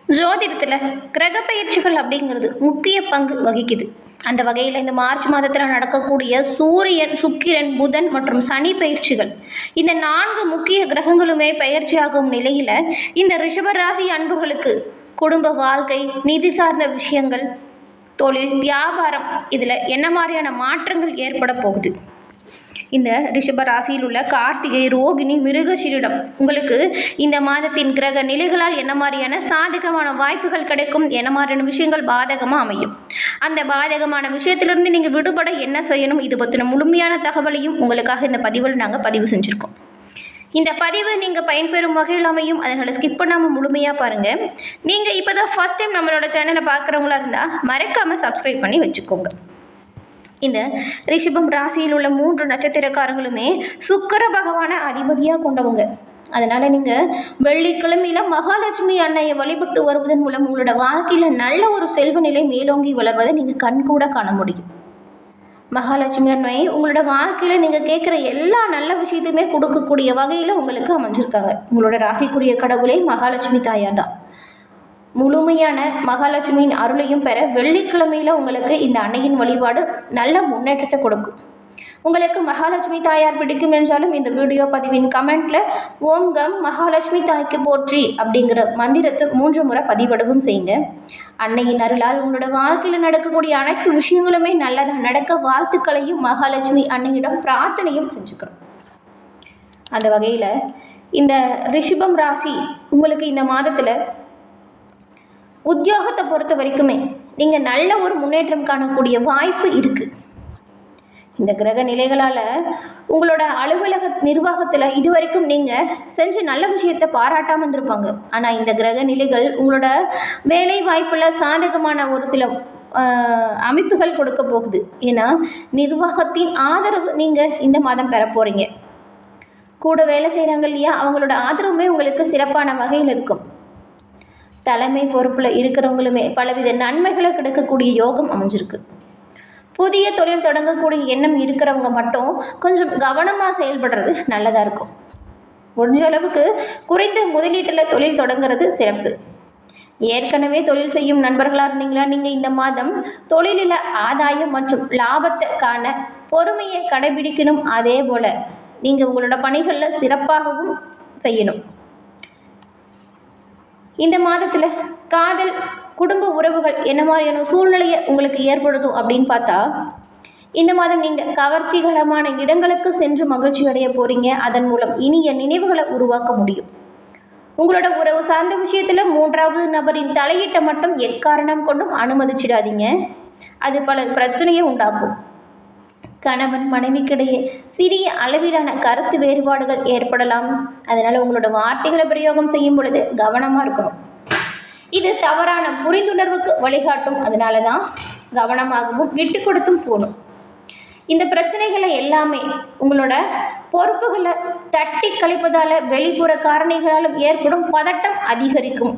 ஜோதிடத்தில் கிரக பயிற்சிகள் அப்படிங்கிறது முக்கிய பங்கு வகிக்குது. அந்த வகையில் இந்த மார்ச் மாதத்தில் நடக்கக்கூடிய சூரியன், சுக்கிரன், புதன் மற்றும் சனி பயிற்சிகள், இந்த 4 முக்கிய கிரகங்களுமே பயிற்சியாகும் நிலையில் இந்த ரிஷபராசி அன்புகளுக்கு குடும்ப வாழ்க்கை, நிதி சார்ந்த விஷயங்கள், தொழில், வியாபாரம் இதில் என்ன மாதிரியான மாற்றங்கள் ஏற்பட போகுது? இந்த ரிஷப ராசியில் உள்ள கார்த்திகை, ரோகிணி, மிருகசீரிடம் உங்களுக்கு இந்த மாதத்தின் கிரக நிலைகளால் என்ன மாதிரியான சாதகமான வாய்ப்புகள் கிடைக்கும், என்ன மாதிரியான விஷயங்கள் பாதகமாக அமையும், அந்த பாதகமான விஷயத்திலிருந்து நீங்கள் விடுபட என்ன செய்யணும், இது பற்றின முழுமையான தகவலையும் உங்களுக்காக இந்த பதிவில் நாங்கள் பதிவு செஞ்சுருக்கோம். இந்த பதிவு நீங்கள் பயன்பெறும் வகையில் அமையும். அதனால் ஸ்கிப் பண்ணாமல் முழுமையாக பாருங்கள். நீங்கள் இப்போ தான் ஃபர்ஸ்ட் டைம் நம்மளோட சேனலை பார்க்குறவங்களா இருந்தால் மறக்காமல் சப்ஸ்கிரைப் பண்ணி வச்சுக்கோங்க. இந்த ரிஷபம் ராசியில் உள்ள 3 நட்சத்திரக்காரங்களுமே சுக்கிர பகவானை அதிபதியாக கொண்டவங்க. அதனால் நீங்கள் வெள்ளிக்கிழமையில் மகாலட்சுமி அன்னையை வழிபட்டு வருவதன் மூலம் உங்களோட வாழ்க்கையில் நல்ல ஒரு செல்வ நிலை மேலோங்கி வளர்வதை நீங்கள் கண்கூட காண முடியும். மகாலட்சுமி அன்னை உங்களோட வாழ்க்கையில் நீங்கள் கேட்குற எல்லா நல்ல விஷயத்தையுமே கொடுக்கக்கூடிய வகையில் உங்களுக்கு அமைஞ்சிருக்காங்க. உங்களோட ராசிக்குரிய கடவுளே மகாலட்சுமி தாயார் தான். முழுமையான மகாலட்சுமியின் அருளையும் பெற வெள்ளிக்கிழமையில் உங்களுக்கு இந்த அன்னையின் வழிபாடு நல்ல முன்னேற்றத்தை கொடுக்கும். உங்களுக்கு மகாலட்சுமி தாயார் பிடிக்கும் என்றாலும் இந்த வீடியோ பதிவின் கமெண்ட்டில் ஓம் கம் மகாலட்சுமி தாய்க்கு போற்றி அப்படிங்கிற மந்திரத்தை 3 முறை பதிவிடவும் செய்யுங்க. அன்னையின் அருளால் உங்களோட வாழ்க்கையில் நடக்கக்கூடிய அனைத்து விஷயங்களுமே நல்லதாக நடக்க வாழ்த்துக்களையும் மகாலட்சுமி அன்னையிடம் பிரார்த்தனையும் செஞ்சுக்கிறோம். அந்த வகையில் இந்த ரிஷபம் ராசி உங்களுக்கு இந்த மாதத்தில் உத்தியோகத்தை பொறுத்த வரைக்குமே நீங்கள் நல்ல ஒரு முன்னேற்றம் காணக்கூடிய வாய்ப்பு இருக்குது. இந்த கிரக நிலைகளால் உங்களோட அலுவலக நிர்வாகத்தில் இதுவரைக்கும் நீங்கள் செஞ்ச நல்ல விஷயத்தை பாராட்டாமல் இருந்திருப்பாங்க. ஆனால் இந்த கிரக நிலைகள் உங்களோட வேலை வாய்ப்பில் சாதகமான ஒரு சில அமைப்புகள் கொடுக்க போகுது. ஏன்னா நிர்வாகத்தின் ஆதரவு நீங்கள் இந்த மாதம் பெற போகிறீங்க. கூட வேலை செய்கிறாங்க இல்லையா, அவங்களோட ஆதரவுமே உங்களுக்கு சிறப்பான வகையில் இருக்கும். தலைமை பொறுப்பில் இருக்கிறவங்களுமே பலவித நன்மைகளை கிடைக்கக்கூடிய யோகம் அமைஞ்சிருக்கு. புதிய தொழில் தொடங்கக்கூடிய எண்ணம் இருக்கிறவங்க மட்டும் கொஞ்சம் கவனமாக செயல்படுறது நல்லதாக இருக்கும். முடிஞ்ச அளவுக்கு குறைந்த முதலீட்டில் தொழில் தொடங்குறது சிறப்பு. ஏற்கனவே தொழில் செய்யும் நண்பர்களாக இருந்தீங்களா, நீங்கள் இந்த மாதம் தொழிலில் ஆதாயம் மற்றும் லாபத்தை காண பொறுமையை கடைபிடிக்கணும். அதே போல் நீங்கள் உங்களோட பணிகளில் சிறப்பாகவும் செய்யணும். இந்த மாதத்தில் காதல், குடும்ப உறவுகள் என்ன மாதிரியான சூழ்நிலையை உங்களுக்கு ஏற்படுத்தும் அப்படின்னு பார்த்தா, இந்த மாதம் நீங்கள் கவர்ச்சிகரமான இடங்களுக்கு சென்று மகிழ்ச்சி அடைய போகிறீங்க. அதன் மூலம் இனிய நினைவுகளை உருவாக்க முடியும். உங்களோட உறவு சார்ந்த விஷயத்தில் 3வது நபரின் தலையீட்டை மட்டும் எக்காரணம் கொண்டும் அனுமதிச்சிடாதீங்க. அது பல பிரச்சனையை உண்டாக்கும். கணவன் மனைவிக்கிடையே சிறிய அளவிலான கருத்து வேறுபாடுகள் ஏற்படலாம். அதனால் உங்களோட வார்த்தைகளை பிரயோகம் செய்யும் பொழுது கவனமாக இருக்கணும். இது தவறான புரிந்துணர்வுக்கு வழிகாட்டும். அதனால தான் கவனமாகவும் விட்டு கொடுத்தும் போகணும். இந்த பிரச்சனைகளை எல்லாமே உங்களோட பொறுப்புகளை தட்டி கழிப்பதால் வெளிப்புற காரணிகளாலும் ஏற்படும் பதட்டம் அதிகரிக்கும்.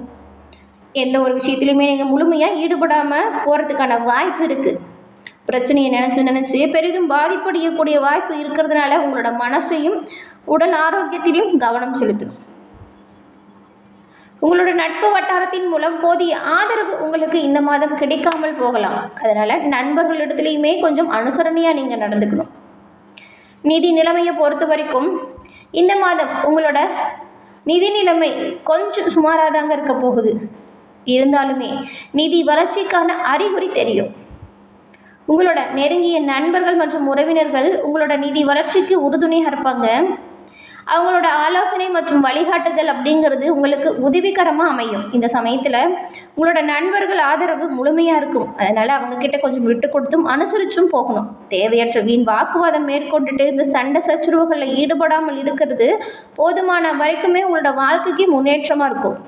எந்த ஒரு விஷயத்துலையுமே நீங்கள் முழுமையாக ஈடுபடாமல் போகிறதுக்கான வாய்ப்பு இருக்குது. பிரச்சனையை நினச்சி பெரிதும் பாதிப்படையக்கூடிய வாய்ப்பு இருக்கிறதுனால உங்களோட மனசையும் உடல் ஆரோக்கியத்திலையும் கவனம் செலுத்தணும். உங்களோட நட்பு வட்டாரத்தின் மூலம் போதிய ஆதரவு உங்களுக்கு இந்த மாதம் கிடைக்காமல் போகலாம். அதனால் நண்பர்களிடத்துலையுமே கொஞ்சம் அனுசரணையாக நீங்கள் நடந்துக்கணும். நிதி நிலைமையை பொறுத்த வரைக்கும் இந்த மாதம் உங்களோட நிதி நிலைமை கொஞ்சம் சுமாராக தாங்க இருக்க போகுது. இருந்தாலுமே நிதி வளர்ச்சிக்கான அறிகுறி தெரியும். உங்களோட நெருங்கிய நண்பர்கள் மற்றும் உறவினர்கள் உங்களோட நிதி வளர்ச்சிக்கு உறுதுணையாக இருப்பாங்க. அவங்களோட ஆலோசனை மற்றும் வழிகாட்டுதல் அப்படிங்கிறது உங்களுக்கு உதவிகரமாக அமையும். இந்த சமயத்தில் உங்களோட நண்பர்கள் ஆதரவு முழுமையாக இருக்கும். அதனால் அவங்கக்கிட்ட கொஞ்சம் விட்டு கொடுத்தும் அனுசரிச்சும் போகணும். தேவையற்ற வீண் வாக்குவாதம் மேற்கொண்டுட்டு இந்த சண்டை சச்சுரவுகளில் ஈடுபடாமல் இருக்கிறது போதுமான வரைக்குமே உங்களோட வாழ்க்கைக்கு முன்னேற்றமாக இருக்கும்.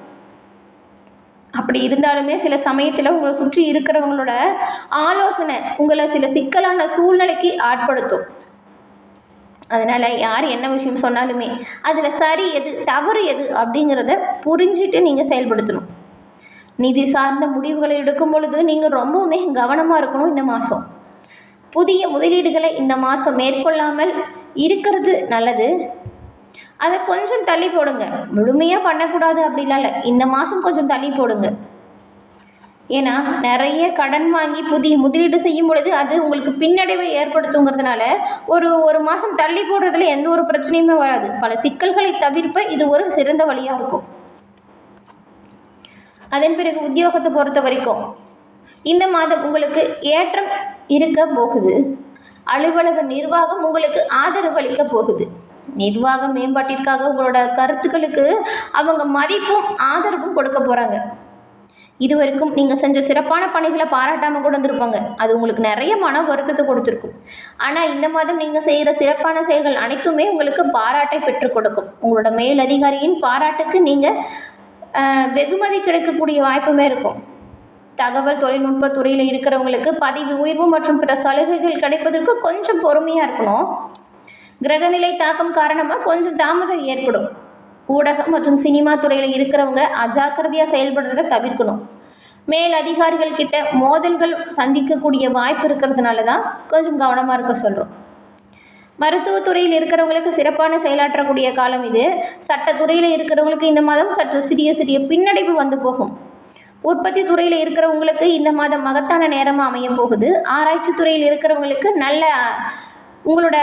அப்படி இருந்தாலுமே சில சமயத்தில் உங்களை சுற்றி இருக்கிறவங்களோட ஆலோசனை உங்களை சில சிக்கலான சூழ்நிலைக்கு ஆட்படுத்தும். அதனால் யார் என்ன விஷயம் சொன்னாலுமே அதில் சரி எது தவறு எது அப்படிங்கிறத புரிஞ்சுட்டு நீங்கள் செயல்படுத்தணும். நிதி சார்ந்த முடிவுகளை எடுக்கும் பொழுது நீங்கள் ரொம்பவுமே கவனமாக இருக்கணும். இந்த மாதம் புதிய முதலீடுகளை இந்த மாதம் மேற்கொள்ளாமல் இருக்கிறது நல்லது. அதை கொஞ்சம் தள்ளி போடுங்க. முழுமையாக பண்ணக்கூடாது அப்படிலாம் இல்லை, இந்த மாதம் கொஞ்சம் தள்ளி போடுங்க. ஏன்னா நிறைய கடன் வாங்கி புதிய முதலீடு செய்யும் பொழுது அது உங்களுக்கு பின்னடைவை ஏற்படுத்துங்கிறதுனால ஒரு மாதம் தள்ளி போடுறதுல எந்த ஒரு பிரச்சனையுமே வராது. பல சிக்கல்களை தவிர்ப்ப இது ஒரு சிறந்த வழியாக இருக்கும். அதன் பிறகு உத்தியோகத்தை பொறுத்த வரைக்கும் இந்த மாதம் உங்களுக்கு ஏற்றம் இருக்க போகுது. அலுவலக நிர்வாகம் உங்களுக்கு ஆதரவு அளிக்க போகுது. நிர்வாக மேம்பாட்டிற்காக உங்களோட கருத்துக்களுக்கு அவங்க மதிப்பும் ஆதரவும் கொடுக்க போகிறாங்க. இது வரைக்கும் நீங்கள் செஞ்ச சிறப்பான பணிகளை பாராட்டாமல் கூட வந்திருப்பாங்க. அது உங்களுக்கு நிறைய மன வருத்தத்தை கொடுத்துருக்கும். ஆனால் இந்த மாதம் நீங்கள் செய்கிற சிறப்பான செயல்கள் அனைத்துமே உங்களுக்கு பாராட்டை பெற்றுக் கொடுக்கும். உங்களோட மேலதிகாரியின் பாராட்டுக்கு நீங்கள் வெகுமதி கிடைக்கக்கூடிய வாய்ப்புமே இருக்கும். தகவல் தொழில்நுட்ப துறையில் இருக்கிறவங்களுக்கு பதவி உயர்வு மற்றும் பிற சலுகைகள் கிடைப்பதற்கு கொஞ்சம் பொறுமையாக இருக்கணும். கிரகநிலை தாக்கம் காரணமாக கொஞ்சம் தாமதம் ஏற்படும். ஊடகம் மற்றும் சினிமா துறையில் இருக்கிறவங்க அஜாக்கிரதையாக செயல்படுறதை தவிர்க்கணும். மேல் அதிகாரிகள் கிட்ட மோதல்கள் சந்திக்கக்கூடிய வாய்ப்பு இருக்கிறதுனால தான் கொஞ்சம் கவனமாக இருக்க சொல்கிறோம். மருத்துவத்துறையில் இருக்கிறவங்களுக்கு சிறப்பான செயலாற்றக்கூடிய காலம் இது. சட்டத்துறையில் இருக்கிறவங்களுக்கு இந்த மாதம் சற்று சிறிய சிறிய பின்னடைவு வந்து போகும். உற்பத்தி துறையில் இருக்கிறவங்களுக்கு இந்த மாதம் மகத்தான நேரமாக அமைய போகுது. ஆராய்ச்சி துறையில் இருக்கிறவங்களுக்கு நல்ல உங்களோட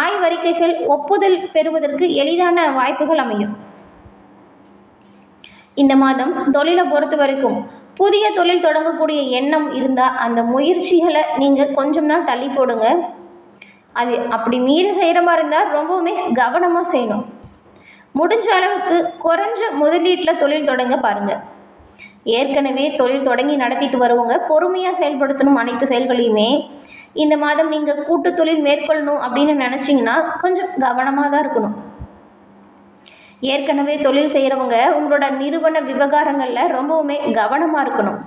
ஆய்வறிக்கைகள் ஒப்புதல் பெறுவதற்கு எளிதான வாய்ப்புகள் அமையும். இந்த மாதம் தொழிலை பொறுத்த வரைக்கும் புதிய தொழில் தொடங்கக்கூடிய எண்ணம் இருந்தால் அந்த முயற்சிகளை நீங்கள் கொஞ்சம் நாள் தள்ளி போடுங்க. அது அப்படி மீறி செய்கிற மாதிரி இருந்தால் ரொம்பவுமே கவனமாக செய்யணும். முடிஞ்ச அளவுக்கு குறைஞ்ச முதலீட்டில் தொழில் தொடங்க பாருங்கள். ஏற்கனவே தொழில் தொடங்கி நடத்திட்டு வருவங்க பொறுமையாக செயல்படுத்தணும். அனைத்து செயல்களையுமே இந்த மாதம் நீங்கள் கூட்டு தொழில் மேற்கொள்ளணும் அப்படின்னு நினச்சிங்கன்னா கொஞ்சம் கவனமாக தான் இருக்கணும். ஏற்கனவே தொழில் செய்கிறவங்க உங்களோட நிறுவன விவகாரங்களில் ரொம்பவுமே கவனமாக இருக்கணும்.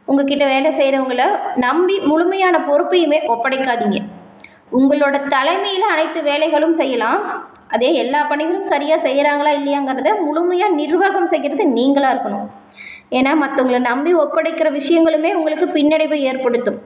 உங்ககிட்ட வேலை செய்கிறவங்கள நம்பி முழுமையான பொறுப்பையுமே ஒப்படைக்காதீங்க. உங்களோட தலைமையில் அனைத்து வேலைகளும் செய்யலாம். அதே எல்லா பணிகளும் சரியாக செய்கிறாங்களா இல்லையாங்கிறத முழுமையாக நிர்வாகம் செய்கிறது நீங்களாக இருக்கணும். ஏன்னா மற்றவங்களை நம்பி ஒப்படைக்கிற விஷயங்களுமே உங்களுக்கு பின்னடைவை ஏற்படுத்தும்.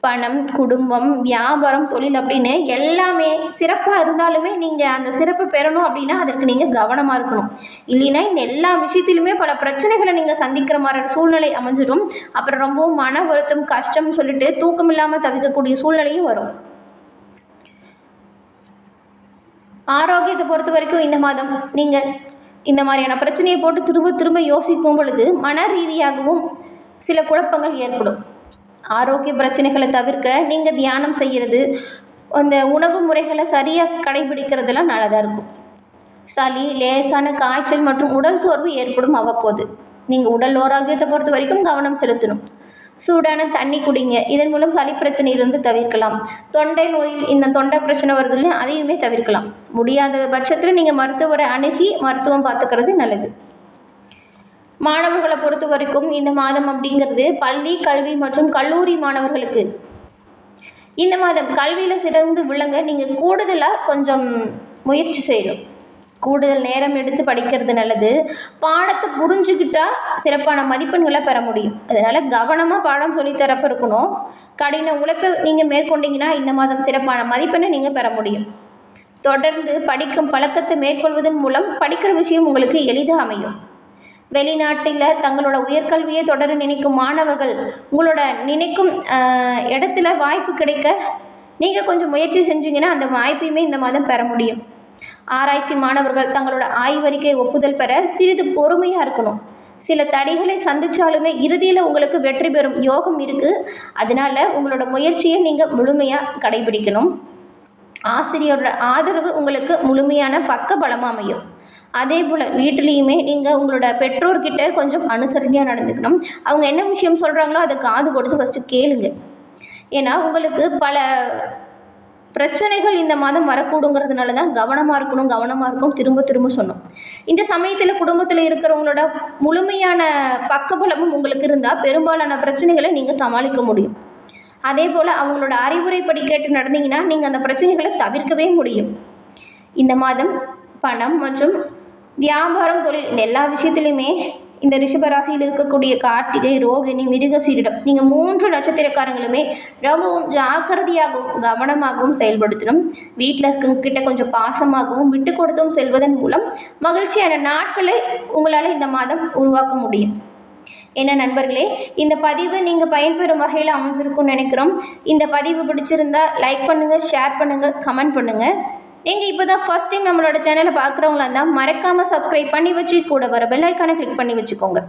பணம், குடும்பம், வியாபாரம், தொழில் அப்படின்னு எல்லாமே சிறப்பாக இருந்தாலுமே நீங்கள் அந்த சிறப்பை பெறணும் அப்படின்னா அதற்கு நீங்கள் கவனமாக இருக்கணும். இல்லைன்னா இந்த எல்லா விஷயத்திலுமே பல பிரச்சனைகளை நீங்கள் சந்திக்கிற மாதிரி சூழ்நிலை அமைஞ்சிடும். அப்புறம் ரொம்பவும் மன வருத்தம், கஷ்டம்னு சொல்லிட்டு தூக்கம் இல்லாமல் தவிர்க்கக்கூடிய சூழ்நிலையும் வரும். ஆரோக்கியத்தை பொறுத்த வரைக்கும் இந்த மாதம் நீங்கள் இந்த மாதிரியான பிரச்சனையை போட்டு திரும்ப திரும்ப யோசிக்கும் பொழுது மன ரீதியாகவும் சில குழப்பங்கள் ஏற்படும். ஆரோக்கிய பிரச்சனைகளை தவிர்க்க நீங்கள் தியானம் செய்கிறது, அந்த உணவு முறைகளை சரியாக கடைபிடிக்கிறதுலாம் நல்லதாக இருக்கும். சளி, லேசான காய்ச்சல் மற்றும் உடல் சோர்வு ஏற்படும் அவ்வப்போது. நீங்கள் உடல் ஆரோக்கியத்தை பொறுத்த வரைக்கும் கவனம் செலுத்தணும். சூடான தண்ணி குடிங்க. இதன் மூலம் சளி பிரச்சனையிலிருந்து தவிர்க்கலாம். தொண்டை நோயில் இந்த தொண்டை பிரச்சனை வருதுன்னு அதையுமே தவிர்க்கலாம். முடியாத பட்சத்தில் நீங்கள் மருத்துவரை அணுகி மருத்துவம் பார்த்துக்கிறது நல்லது. மாணவர்களை பொறுத்த வரைக்கும் இந்த மாதம் அப்படிங்கிறது பள்ளி, கல்வி மற்றும் கல்லூரி மாணவர்களுக்கு இந்த மாதம் கல்வியில் சிறந்து விளங்க நீங்கள் கூடுதலாக கொஞ்சம் முயற்சி செய்யணும். கூடுதல் நேரம் எடுத்து படிக்கிறது நல்லது. பாடத்தை புரிஞ்சுக்கிட்டால் சிறப்பான மதிப்பெண்களை பெற முடியும். அதனால் கவனமாக பாடம் சொல்லித்தரப்ப இருக்கணும். கடின உழைப்பை நீங்கள் மேற்கொண்டீங்கன்னா இந்த மாதம் சிறப்பான மதிப்பெண்ணை நீங்கள் பெற முடியும். தொடர்ந்து படிக்கும் பழக்கத்தை மேற்கொள்வதன் மூலம் படிக்கிற விஷயம் உங்களுக்கு எளிதாக அமையும். வெளிநாட்டில் தங்களோட உயர்கல்வியை தொடர நினைக்கும் மாணவர்கள் உங்களோட நினைக்கும் இடத்துல வாய்ப்பு கிடைக்க நீங்கள் கொஞ்சம் முயற்சி செஞ்சீங்கன்னா அந்த வாய்ப்பையுமே இந்த மாதம் பெற முடியும். ஆராய்ச்சி மாணவர்கள் தங்களோட ஆய்வறிக்கை ஒப்புதல் பெற சிறிது பொறுமையாக இருக்கணும். சில தடைகளை சந்தித்தாலுமே இறுதியில் உங்களுக்கு வெற்றி பெறும் யோகம் இருக்குது. அதனால் உங்களோட முயற்சியை நீங்கள் முழுமையாக கடைபிடிக்கணும். ஆசிரியரோட ஆதரவு உங்களுக்கு முழுமையான பக்க பலமாக அமையும். அதே போல் வீட்டிலையுமே நீங்கள் உங்களோட பெற்றோர்கிட்ட கொஞ்சம் அனுசரணையாக நடந்துக்கணும். அவங்க என்ன விஷயம் சொல்கிறாங்களோ அதை காது கொடுத்து ஃபஸ்ட்டு கேளுங்க. ஏன்னா உங்களுக்கு பல பிரச்சனைகள் இந்த மாதம் வரக்கூடுங்கிறதுனால தான் கவனமாக இருக்கணும் திரும்ப திரும்ப சொன்னோம். இந்த சமயத்தில் குடும்பத்தில் இருக்கிறவங்களோட முழுமையான பக்கபலமும் உங்களுக்கு இருந்தால் பெரும்பாலான பிரச்சனைகளை நீங்கள் சமாளிக்க முடியும். அதே போல் அவங்களோட அறிவுரைப்படி கேட்டு நடந்தீங்கன்னா நீங்கள் அந்த பிரச்சனைகளை தவிர்க்கவே முடியும். இந்த மாதம் பணம் மற்றும் வியாபாரம், தொழில் இந்த எல்லா விஷயத்துலையுமே இந்த ரிஷபராசியில் இருக்கக்கூடிய கார்த்திகை, ரோகிணி, மிருகசீரிடம் நீங்கள் 3 நட்சத்திரக்காரங்களுமே ரொம்பவும் ஜாக்கிரதையாகவும் கவனமாகவும் செயல்படுத்தணும். வீட்டில் இருக்கவங்கிட்ட கொஞ்சம் பாசமாகவும் விட்டு கொடுத்தும் செல்வதன் மூலம் மகிழ்ச்சியான நாட்களை உங்களால் இந்த மாதம் உருவாக்க முடியும். என்ன நண்பர்களே, இந்த பதிவு நீங்கள் பயன்பெறும் வகையில் அமைஞ்சிருக்கும்னு நினைக்கிறோம். இந்த பதிவு பிடிச்சிருந்தா லைக் பண்ணுங்கள், ஷேர் பண்ணுங்கள், கமெண்ட் பண்ணுங்கள். நீங்கள் இப்போ தான் ஃபர்ஸ்ட் டைம் நம்மளோட சேனலை பார்க்குறவங்களா இருந்தால் மறக்காமல் சப்ஸ்கிரைப் பண்ணி வச்சு கூட வர பெல் ஐக்கானை கிளிக் பண்ணி வச்சுக்கோங்க.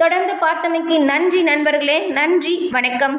தொடர்ந்து பார்த்தமைக்கு நன்றி நண்பர்களே. நன்றி, வணக்கம்.